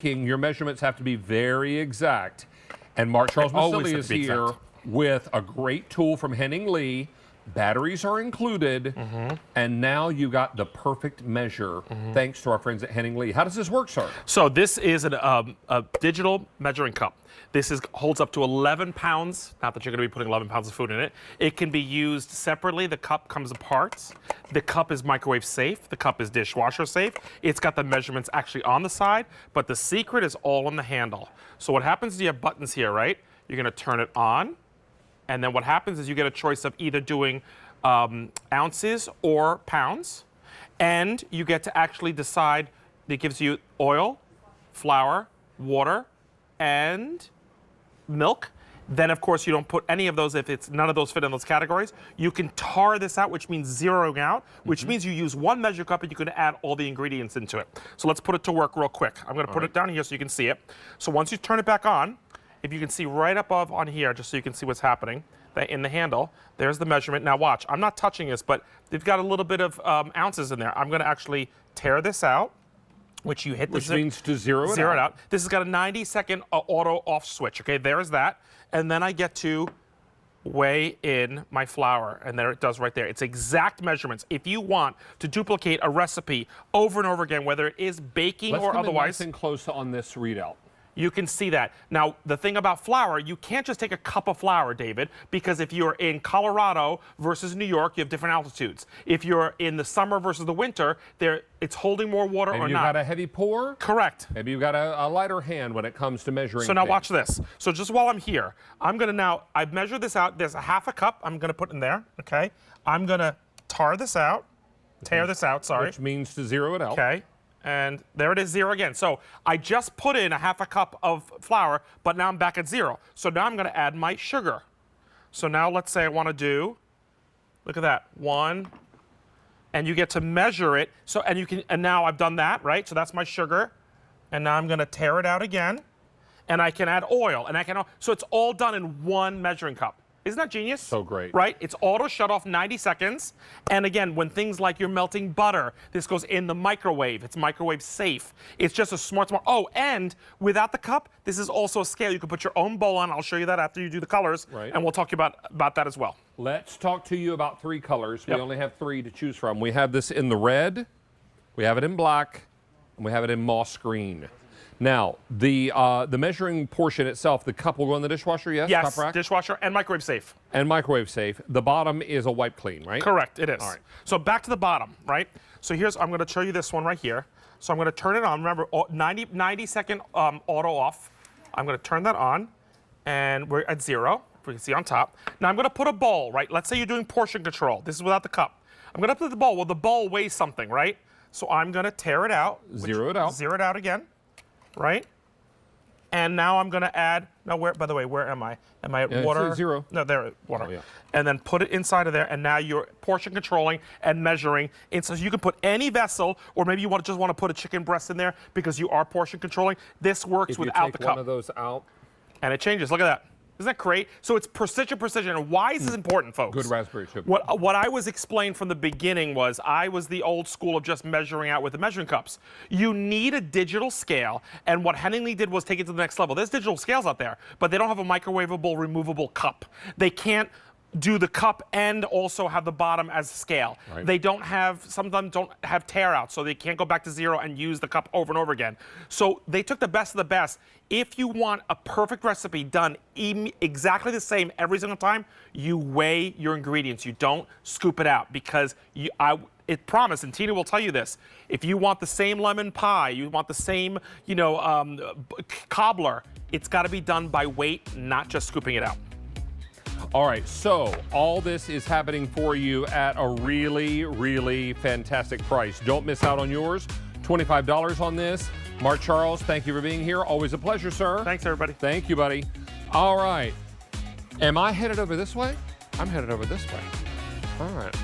Your measurements have to be very exact. And Mark Charles Masilli is here with a great tool from Henning Lee. Batteries are included, and now you got the perfect measure thanks to our friends at Henning Lee. How does this work, sir? So this is a digital measuring cup. This holds up to 11 pounds. Not that you're going to be putting 11 pounds of food in it. It can be used separately. The cup comes apart. The cup is microwave safe. The cup is dishwasher safe. It's got the measurements actually on the side, but the secret is all on the handle. So what happens is you have buttons here, right? You're going to turn it on. And then what happens is you get a choice of either doing ounces or pounds. And you get to actually decide. It gives you oil, flour, water, and milk. Then, of course, you don't put any of those if it's none of those fit in those categories. You can tar this out, which means zeroing out, which means you use one measure cup and you can add all the ingredients into it. So let's put it to work real quick. I'm going to put it down here so you can see it. So once you turn it back on, if you can see right above on here, just so you can see what's happening, in the handle, there's the measurement. Now watch, I'm not touching this, but they've got a little bit of ounces in there. I'm going to actually tear this out, which you hit. Which means to zero it out. This has got a 90-second auto off switch. Okay, there's that. And then I get to weigh in my flour, and there it does right there. It's exact measurements. If you want to duplicate a recipe over and over again, whether it is baking or otherwise. Let's come in nice and close on this readout. You can see that. Now, the thing about flour, you can't just take a cup of flour, David, because if you're in Colorado versus New York, you have different altitudes. If you're in the summer versus the winter, it's holding more water or not. Maybe you've got a heavy pour? Correct. Maybe you've got a lighter hand when it comes to measuring So now things. watch this. So just while I'm here, I've measured this out. There's a half a cup I'm going to put in there, okay? I'm going to tear this out, sorry. Which means to zero it out. Okay. And there it is, zero again. So I just put in a half a cup of flour, but now I'm back at zero. So now I'm going to add my sugar. So now let's say I want to do, look at that, 1, and you get to measure it. So and now I've done that, right? So that's my sugar, and now I'm going to tear it out again, and I can add oil, so it's all done in one measuring cup. Isn't that genius? So great. Right? It's auto shut off 90 seconds. And again, when things like you're melting butter, this goes in the microwave. It's microwave safe. It's just a smart. Oh, and without the cup, this is also a scale. You can put your own bowl on. I'll show you that after you do the colors. Right. And we'll talk about that as well. Let's talk to you about 3 colors. We only have 3 to choose from. We have this in the red, we have it in black, and we have it in moss green. Now, the measuring portion itself, the cup will go in the dishwasher, yes? Yes, cup rack? dishwasher and microwave safe. And microwave safe. The bottom is a wipe clean, right? Correct, it is. All right. So back to the bottom, right? So I'm going to show you this one right here. So I'm going to turn it on. Remember, 90-second auto off. I'm going to turn that on, and we're at 0. If we can see on top. Now I'm going to put a bowl, right? Let's say you're doing portion control. This is without the cup. I'm going to put the bowl. Well, the bowl weighs something, right? So I'm going to tear it out. Zero it out. Zero it out again. Right? And now I'm going to add, by the way, where am I? Am I at water? It's 0. No, there, water. Oh, yeah. And then put it inside of there, and now you're portion controlling and measuring. And so you can put any vessel, or maybe you just want to put a chicken breast in there because you are portion controlling. This works without the cup. If you take one of those out. And it changes. Look at that. Isn't that great? So it's precision. And why is this important, folks? Good raspberry sugar. What I was explained from the beginning was I was the old school of just measuring out with the measuring cups. You need a digital scale, and what Henning Lee did was take it to the next level. There's digital scales out there, but they don't have a microwavable, removable cup. They can't do the cup and also have the bottom as a scale. Right. They some of them don't have tear out, so they can't go back to 0 and use the cup over and over again. So they took the best of the best. If you want a perfect recipe done exactly the same every single time, you weigh your ingredients. You don't scoop it out because it promised, and Tina will tell you this, if you want the same lemon pie, you want the same, cobbler, it's got to be done by weight, not just scooping it out. All right, so all this is happening for you at a really, really fantastic price. Don't miss out on yours. $25 on this. Mark Charles, thank you for being here. Always a pleasure, sir. Thanks, everybody. Thank you, buddy. All right. Am I headed over this way? I'm headed over this way. All right.